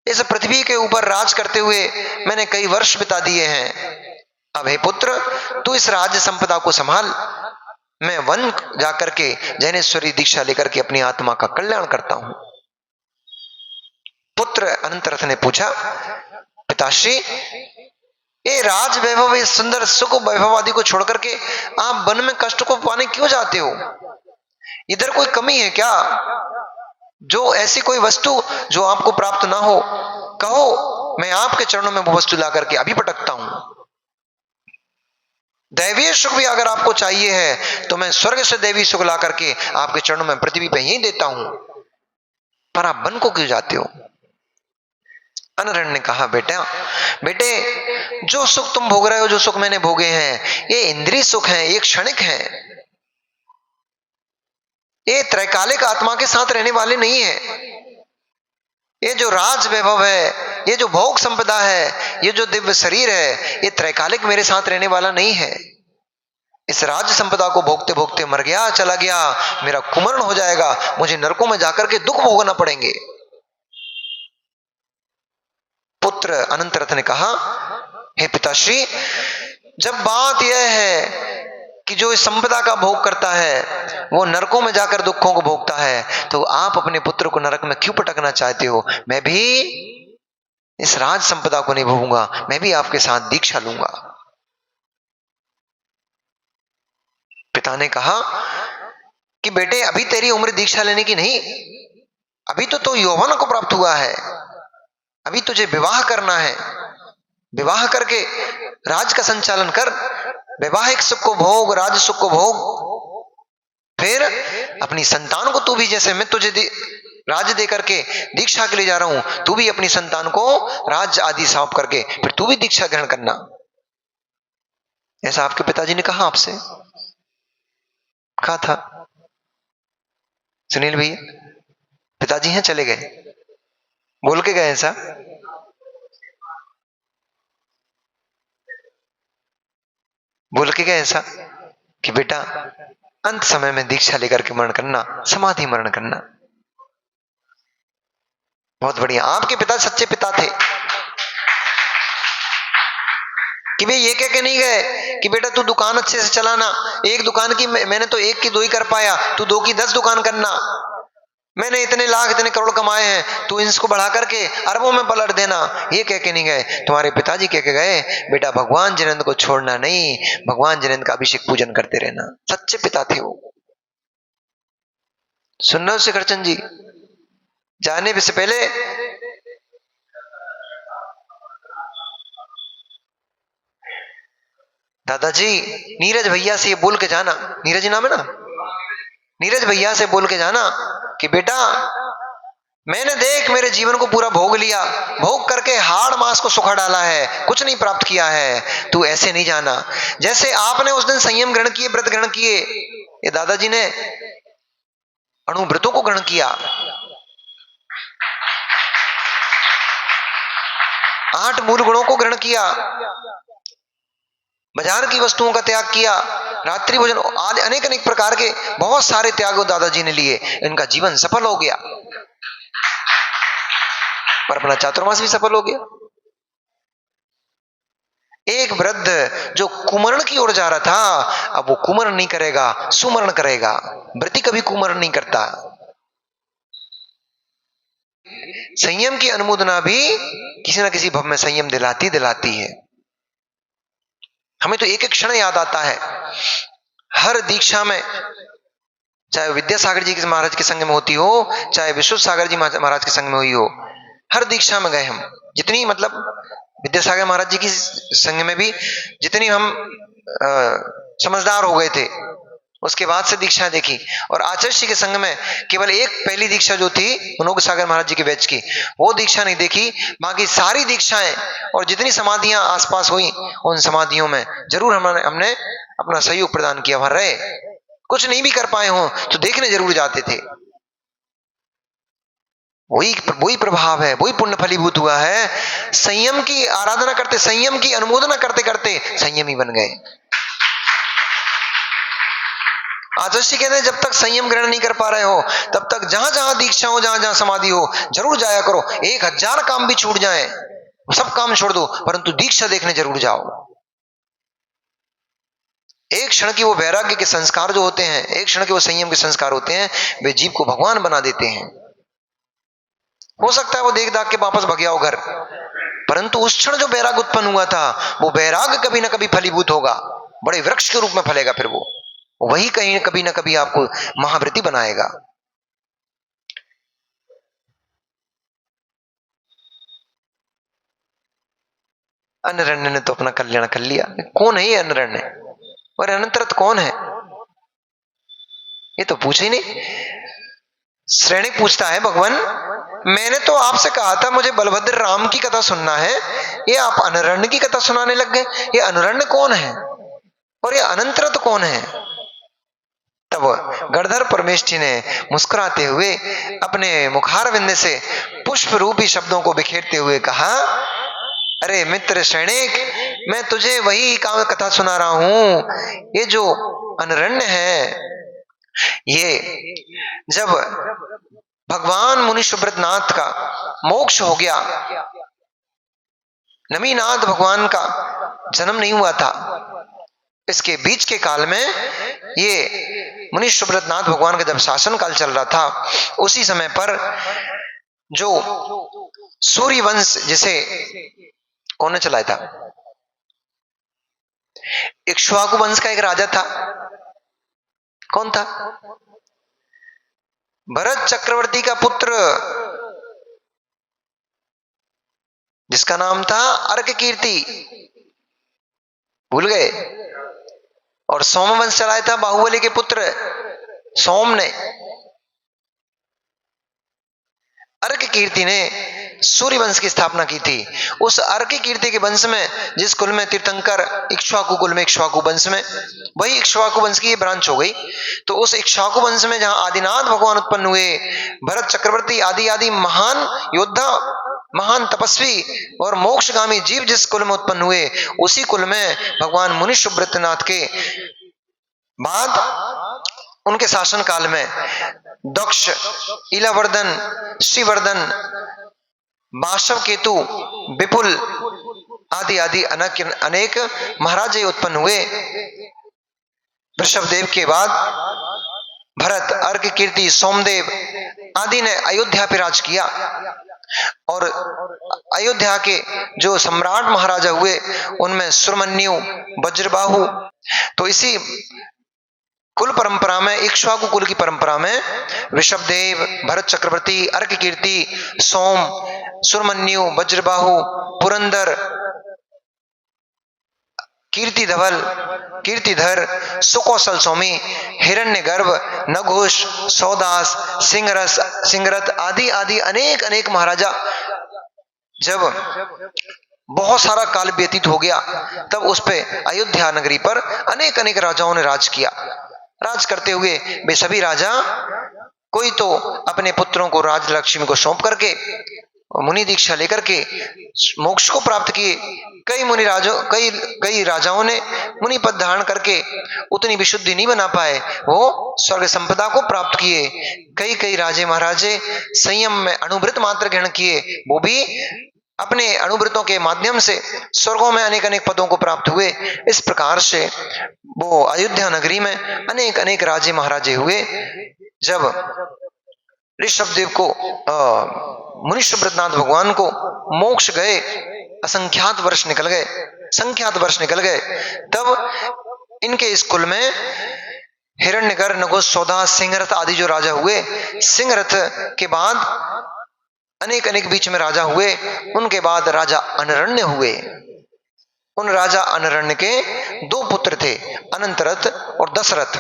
इस पृथ्वी के ऊपर राज करते हुए मैंने कई वर्ष बिता दिए हैं। अब हे पुत्र तू इस राज्य संपदा को संभाल, मैं वन जाकर के जैनेश्वरी दीक्षा लेकर के अपनी आत्मा का कल्याण करता हूं। पुत्र अनंतरथ ने पूछा, पिताश्री ये राज वैभव, ये सुंदर सुख वैभव आदि को छोड़ करके आप वन में कष्ट को पाने क्यों जाते हो? इधर कोई कमी है क्या? जो ऐसी कोई वस्तु जो आपको प्राप्त ना हो, कहो मैं आपके चरणों में वो वस्तु ला करके अभी पटकता हूं। दैवीय सुख भी अगर आपको चाहिए है तो मैं स्वर्ग से दैवी सुख ला करके आपके चरणों में पृथ्वी पर यही देता हूं, पर आप वन को क्यों जाते हो? अनरण्य ने कहा, बेटे जो सुख तुम भोग रहे हो, जो सुख मैंने भोगे हैं, ये इंद्रिय सुख हैं, ये क्षणिक हैं, ये त्रैकालिक आत्मा के साथ रहने वाले नहीं है। ये जो राज वैभव है, ये जो भोग संपदा है, ये जो दिव्य शरीर है, ये त्रैकालिक मेरे साथ रहने वाला नहीं है। इस राज संपदा को भोगते भोगते मर गया, चला गया, मेरा कुमरण हो जाएगा, मुझे नरकों में जाकर के दुख भोगना पड़ेंगे। पुत्र अनंतरथ ने कहा, हे पिताश्री जब बात यह है कि जो इस संपदा का भोग करता है वो नरकों में जाकर दुखों को भोगता है, तो आप अपने पुत्र को नरक में क्यों पटकना चाहते हो? मैं भी इस राज संपदा को नहीं भोगूंगा, मैं भी आपके साथ दीक्षा लूंगा। पिता ने कहा कि बेटे अभी तेरी उम्र दीक्षा लेने की नहीं, अभी तो यौवन को प्राप्त हुआ है, अभी तुझे विवाह करना है। विवाह करके राज का संचालन कर, वैवाहिक सुख को भोग, राज सुख को भोग, फिर अपनी संतान को तू भी, जैसे मैं तुझे राज दे करके दीक्षा के लिए जा रहा हूं, तू भी अपनी संतान को राज आदि सौंप करके फिर तू भी दीक्षा ग्रहण करना। ऐसा आपके पिताजी ने कहा, आपसे कहा था? सुनील भैया पिताजी हैं, चले गए, बोल के गए ऐसा? बोल के गए ऐसा कि बेटा अंत समय में दीक्षा लेकर के मरण करना, समाधि मरण करना। बहुत बढ़िया, आपके पिता सच्चे पिता थे कि वे ये कह के नहीं गए कि बेटा तू दुकान अच्छे से चलाना, एक दुकान की मैंने तो एक की 2 ही कर पाया, तू 2 की 10 दुकान करना। मैंने इतने लाख इतने करोड़ कमाए हैं, तू इसको बढ़ा करके अरबों में पलट देना, ये कह के नहीं गए। तुम्हारे पिताजी कह के गए, बेटा भगवान जिनेंद्र को छोड़ना नहीं, भगवान जिनेंद्र का अभिषेक पूजन करते रहना। सच्चे पिता थे वो। सुन रहे हो शिखरचंद जी? जाने से पहले दादाजी नीरज भैया से ये बोल के जाना, नीरज नाम है ना, नीरज भैया से बोल के जाना कि बेटा मैंने देख मेरे जीवन को पूरा भोग लिया, भोग करके हाड़ मांस को सुखा डाला है, कुछ नहीं प्राप्त किया है। तू ऐसे नहीं जाना। जैसे आपने उस दिन संयम ग्रहण किए, व्रत ग्रहण किए, ये दादाजी ने अणुव्रतों को ग्रहण किया, 8 मूल गुणों को ग्रहण किया, बाजार की वस्तुओं का त्याग किया, रात्रि भोजन आदि अनेक अनेक प्रकार के बहुत सारे त्याग दादाजी ने लिए। इनका जीवन सफल हो गया, पर अपना चातुर्मास भी सफल हो गया। एक वृद्ध जो कुमरण की ओर जा रहा था, अब वो कुमरण नहीं करेगा, सुमरण करेगा। व्रती कभी कुमरण नहीं करता। संयम की अनुमोदना भी किसी ना किसी भव में संयम दिलाती है। हमें तो एक एक क्षण याद आता है। हर दीक्षा में, चाहे विद्यासागर जी के महाराज के संग में होती हो, चाहे विश्व सागर जी महाराज के संग में हुई हो, हर दीक्षा में गए हम। जितनी मतलब विद्यासागर महाराज जी की संग में भी जितनी हम समझदार हो गए थे, उसके बाद से दीक्षा देखी। और आचार्य जी के संग में केवल एक पहली दीक्षा जो थी मनोज सागर महाराज जी के बैच की, वो दीक्षा नहीं देखी। बाकी सारी दीक्षाएं और जितनी समाधियां आसपास हुई, उन समाधियों में जरूर हमने अपना सहयोग प्रदान किया। वहां रहे, कुछ नहीं भी कर पाए हो तो देखने जरूर जाते थे। वही प्रभाव है, वही पुण्य फलीभूत हुआ है। संयम की आराधना करते, संयम की अनुमोदना करते करते संयमी बन गए। आचार्य कहते हैं जब तक संयम ग्रहण नहीं कर पा रहे हो, तब तक जहां जहां दीक्षा हो, जहां जहां समाधि हो, जरूर जाया करो। 1000 काम भी छूट जाए, सब काम छोड़ दो, परंतु दीक्षा देखने जरूर जाओ। एक क्षण की वो वैराग्य के संस्कार जो होते हैं, एक क्षण के वो संयम के संस्कार होते हैं, वे जीव को भगवान बना देते हैं। हो सकता है वो देख दाख के वापस भग जाओ घर, परंतु उस क्षण जो वैराग उत्पन्न हुआ था, वो वैराग कभी ना कभी फलीभूत होगा, बड़े वृक्ष के रूप में फलेगा। फिर वो वही कहीं कभी ना कभी आपको महाव्रती बनाएगा। अनरण्य ने तो अपना कल्याण कर लिया। कौन है ये अनरण्य, और अनंतरत कौन है, ये तो पूछे ही नहीं। श्रेणी पूछता है भगवान, मैंने तो आपसे कहा था मुझे बलभद्र राम की कथा सुनना है, ये आप अनरण्य की कथा सुनाने लग गए। ये अनरण्य कौन है और ये अनंतरत कौन है? तब गणधर परमेष्ठी ने मुस्कुराते हुए अपने मुखारविंद से पुष्प रूपी शब्दों को बिखेरते हुए कहा, अरे मित्र श्रेणिक, मैं तुझे वही कथा सुना रहा हूं। ये जो अनरण्य है, ये जब भगवान मुनि सुब्रतनाथ का मोक्ष हो गया, नमीनाथ भगवान का जन्म नहीं हुआ था, इसके बीच के काल में ये मुनि सुब्रतनाथ भगवान का जब शासन काल चल रहा था, उसी समय पर जो सूर्य वंश जिसे कौन ने चलाया था, इक्ष्वाकु वंश का एक राजा था। कौन था? भरत चक्रवर्ती का पुत्र, जिसका नाम था अर्ककीर्ति। भूल गए? और सोमवंश चलाया था बाहुबली के पुत्र सोम ने। अर्ककीर्ति ने सूर्यवंश की स्थापना की थी। उस अर्ककीर्ति के वंश में, जिस कुल में तीर्थंकर इक्ष्वाकु कुल में, इक्ष्वाकु वंश में, वही इक्ष्वाकु वंश की ब्रांच हो गई। तो उस इक्ष्वाकु वंश में जहां आदिनाथ भगवान उत्पन्न हुए, भरत चक्रवर्ती आदि आदि महान योद्धा, महान तपस्वी और मोक्षगामी जीव जिस कुल में उत्पन्न हुए, उसी कुल में भगवान मुनि सुब्रतनाथ के बाद उनके शासन काल में दक्ष, इलावर्धन, श्रीवर्धन, बाशव केतु, विपुल आदि आदि अनेक महाराजे उत्पन्न हुए। वृषभदेव के बाद भरत, अर्ककीर्ति, सोमदेव आदि ने अयोध्या पे राज किया और अयोध्या के जो सम्राट महाराजा हुए उनमें सुरमन्यु, वज्रबाहु, तो इसी कुल परंपरा में, इक्ष्वाकु कुल की परंपरा में ऋषभदेव, भरत चक्रवर्ती, अर्ककीर्ति, सोम, सुरमन्यु, वज्रबाहु, पुरंदर, कीर्तिधवल, कीर्तिधर, सुकौशल स्वामी, हिरण्यगर्भ, नघोष, सौदास, सिंहरस, सिंहरथ आदि आदि अनेक अनेक महाराजा, जब बहुत सारा काल व्यतीत हो गया तब उस पे अयोध्या नगरी पर अनेक अनेक राजाओं ने राज किया। राज करते हुए वे सभी राजा कोई तो अपने पुत्रों को राजलक्ष्मी को सौंप करके मुनि दीक्षा लेकर के मोक्ष को प्राप्त किए। कई राजाओं ने मुनि पद धारण करके उतनी विशुद्धि नहीं बना पाए, वो स्वर्ग संपदा को प्राप्त किए। कई राजे महाराजे संयम में अणुव्रत मात्र ग्रहण किए, वो भी अपने अणुव्रतों के माध्यम से स्वर्गों में अनेक अनेक पदों को प्राप्त हुए। इस प्रकार से वो अयोध्या नगरी में अनेक अनेक राजे महाराजे हुए। जब ऋषभदेव को मुनीश्वर व्रतनाथ भगवान को मोक्ष गए, असंख्यात वर्ष निकल गए, संख्यात वर्ष निकल गए, तब इनके इस कुल में हिरण्यगर, नघोष, सौदास, सिंहरथ आदि जो राजा हुए, सिंहरथ के बाद अनेक अनेक बीच में राजा हुए। उनके बाद राजा अनरण्य हुए। उन राजा अनरण्य के दो पुत्र थे, अनंतरथ और दशरथ।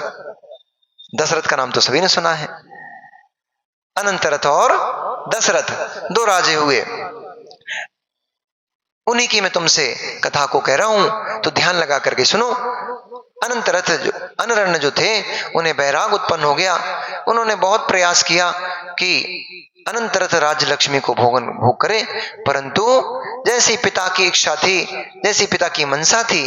दशरथ का नाम तो सभी ने सुना है। अनंतरथ और दशरथ दो राजे हुए। उन्हीं की मैं तुमसे कथा को कह रहा हूं, तो ध्यान लगा करके सुनो। अनंतरथ अनरण्य जो थे, उन्हें बैराग उत्पन्न हो गया। उन्होंने बहुत प्रयास किया कि अनंतरथ राज्य लक्ष्मी को भोग करे, परंतु जैसी पिता की इच्छा थी, जैसी पिता की मनसा थी,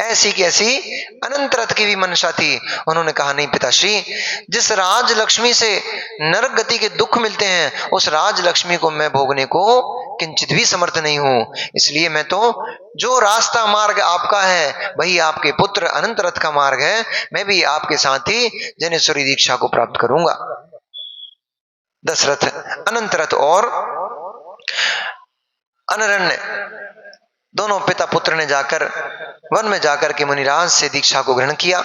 ऐसी की ऐसी अनंतरथ की भी मनसा थी। उन्होंने कहा, नहीं पिताश्री, जिस राज लक्ष्मी से नरक गति के दुख मिलते हैं, उस राज लक्ष्मी को मैं भोगने को किंचित भी समर्थ नहीं हूं। इसलिए मैं तो जो रास्ता मार्ग आपका है वही आपके पुत्र अनंतरथ का मार्ग है। मैं भी आपके साथ ही जनेश्वरी दीक्षा को प्राप्त करूंगा। दशरथ, अनंतरथ और अनरण्य दोनों पिता पुत्र ने जाकर वन में जाकर के मुनिराज से दीक्षा को ग्रहण किया।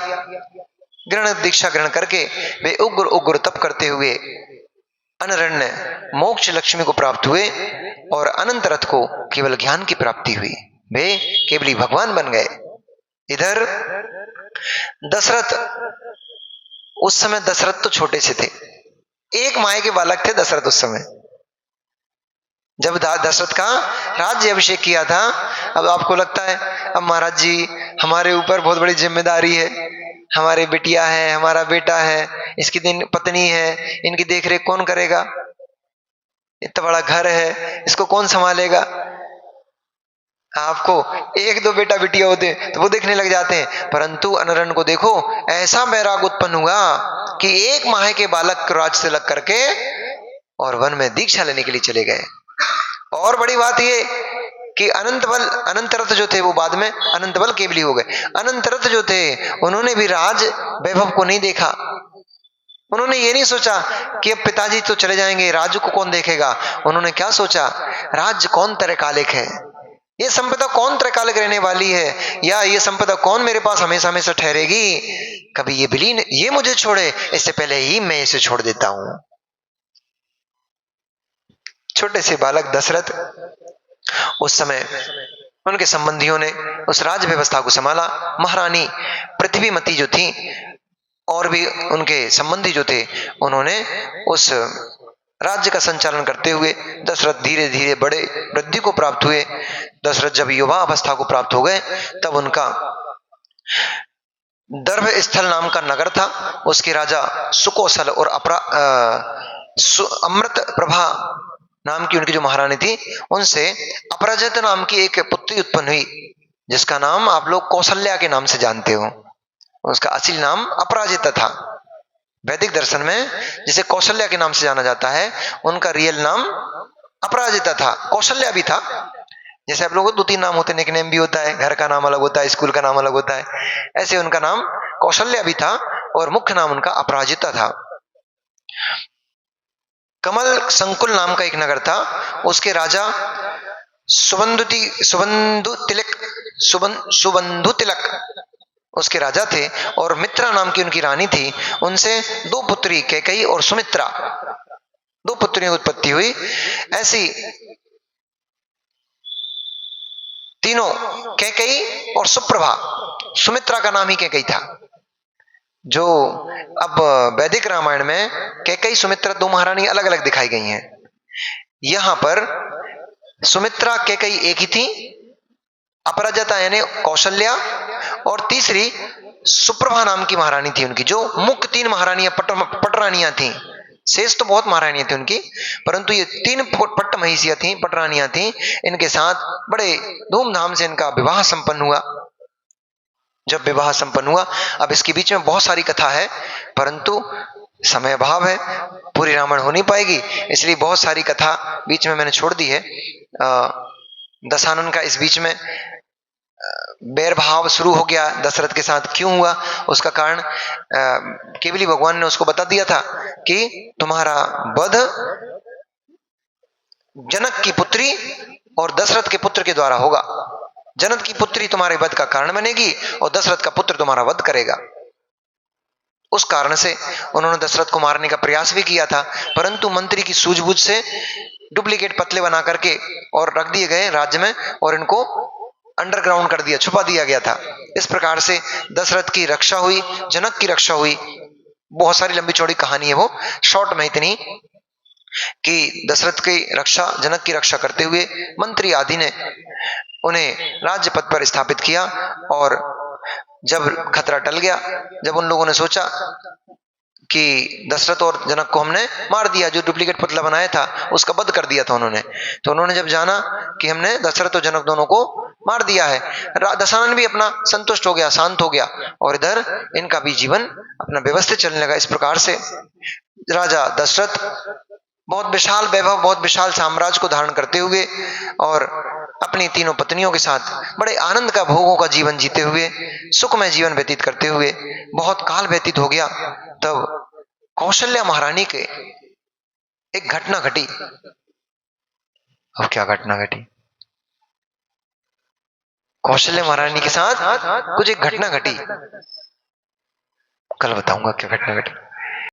दीक्षा ग्रहण करके वे उग्र उग्र तप करते हुए अनरण्य मोक्ष लक्ष्मी को प्राप्त हुए और अनंतरथ को केवल ज्ञान की प्राप्ति हुई। वे केवली भगवान बन गए। इधर दशरथ, उस समय दशरथ तो छोटे से थे, एक माह के बालक थे दशरथ उस समय, जब दशरथ का राज्य अभिषेक किया था। अब आपको लगता है अब महाराज जी हमारे ऊपर बहुत बड़ी जिम्मेदारी है, हमारे बिटिया है, हमारा बेटा है, इसकी पत्नी है, इनकी देखरेख कौन करेगा, इतना बड़ा घर है, इसको कौन संभालेगा। आपको एक दो बेटा बिटिया होते तो वो देखने लग जाते हैं, परंतु अनरण्य को देखो, ऐसा बैराग उत्पन्न हुआ कि एक माह के बालक राज से लग करके और वन में दीक्षा लेने के लिए चले गए। और बड़ी बात ये कि अनंतरथ जो थे वो बाद में अनंतबल केवली हो गए। अनंतरथ जो थे उन्होंने भी राज वैभव को नहीं देखा। उन्होंने ये नहीं सोचा कि अब पिताजी तो चले जाएंगे, राज को कौन देखेगा। उन्होंने क्या सोचा, राज्य कौन त्रैकालिक है, ये संपदा कौन त्रैकालिक रहने वाली है, या ये संपदा कौन मेरे पास हमेशा हमेशा ठहरेगी। कभी ये विलीन ये मुझे छोड़े, इससे पहले ही मैं इसे छोड़ देता हूं। छोटे से बालक दशरथ, उस समय उनके संबंधियों ने उस राज व्यवस्था को संभाला। महारानी पृथ्वीमती जो थी और भी उनके संबंधी जो थे, उन्होंने उस राज्य का संचालन करते हुए दशरथ धीरे धीरे बड़े वृद्धि को प्राप्त हुए। दशरथ जब युवा अवस्था को प्राप्त हो गए, तब उनका दर्भ स्थल नाम का नगर था, उसके राजा सुकौशल और अमृत प्रभा नाम की उनकी जो महारानी थी, उनसे अपराजिता नाम की एक पुत्री उत्पन्न हुई, जिसका नाम आप लोग कौशल्या के नाम से जानते हो। उसका असली नाम अपराजिता था। वैदिक दर्शन में जिसे कौशल्या के नाम से जाना जाता है, उनका रियल नाम अपराजिता था। कौशल्या भी था, जैसे आप लोगों को दो तीन नाम होते हैं, निकनेम भी होता है, घर का नाम अलग होता है, स्कूल का नाम अलग होता है, ऐसे उनका नाम कौशल्या भी था और मुख्य नाम उनका अपराजिता था। कमल संकुल नाम का एक नगर था, उसके राजा सुबंधु तिलक उसके राजा थे, और मित्रा नाम की उनकी रानी थी। उनसे दो पुत्री कैकई और सुमित्रा, दो पुत्रियों की उत्पत्ति हुई। ऐसी तीनों, कैकई और सुप्रभा, सुमित्रा का नाम ही कैकई था। जो अब वैदिक रामायण में कैकई सुमित्रा दो महारानी अलग अलग दिखाई गई हैं। यहां पर सुमित्रा कैकई एक ही थी, अपराजिता यानी कौशल्या, और तीसरी सुप्रभा नाम की महारानी थी उनकी, जो मुख्य तीन महारानियां पटरानियां थी। शेष तो बहुत महारानियां थी उनकी, परंतु ये तीन पट्ट महिषियां थी, पटरानियां थी। इनके साथ बड़े धूमधाम से इनका विवाह संपन्न हुआ। जब विवाह संपन्न हुआ, अब इसके बीच में बहुत सारी कथा है, परंतु समय अभाव है, पूरी रामायण हो नहीं पाएगी, इसलिए बहुत सारी कथा बीच में मैंने छोड़ दी है। दशानन का इस बीच में बैर भाव शुरू हो गया दशरथ के साथ। क्यों हुआ उसका कारण केवली भगवान ने उसको बता दिया था कि तुम्हारा वध जनक की पुत्री और दशरथ के पुत्र के द्वारा होगा। जनक की पुत्री तुम्हारे वध का कारण बनेगी और दशरथ का पुत्र तुम्हारा वध करेगा। उस कारण से उन्होंने दशरथ को मारने का प्रयास भी किया था, परंतु मंत्री की सूझबूझ से डुप्लीकेट पतले बना करके और रख दिए गए राज्य में, और इनको अंडरग्राउंड कर दिया, छुपा दिया गया था। इस प्रकार से दशरथ की रक्षा हुई, जनक की रक्षा हुई। बहुत सारी लंबी चौड़ी कहानी है वो, शॉर्ट में इतनी कि दशरथ की रक्षा, जनक की रक्षा करते हुए मंत्री आदि ने उन्हें राज्य पद पर स्थापित किया। और जब खतरा टल गया, जब उन लोगों ने सोचा कि दशरथ और जनक को हमने मार दिया, जो डुप्लीकेट पुतला बनाया था उसका वध कर दिया था उन्होंने, तो उन्होंने जब जाना कि हमने दशरथ और जनक दोनों को मार दिया है, दशानन भी अपना संतुष्ट हो गया, शांत हो गया, और इधर इनका भी जीवन अपना व्यवस्थित चलने लगा। इस प्रकार से राजा दशरथ बहुत विशाल वैभव, बहुत विशाल साम्राज्य को धारण करते हुए और अपनी तीनों पत्नियों के साथ बड़े आनंद का, भोगों का जीवन जीते हुए, सुखमय जीवन व्यतीत करते हुए बहुत काल व्यतीत हो गया। तब कौशल्या महारानी के एक घटना घटी। अब क्या घटना घटी? कौशल्या महारानी के साथ कुछ एक घटना घटी, कल बताऊंगा क्या घटना घटी।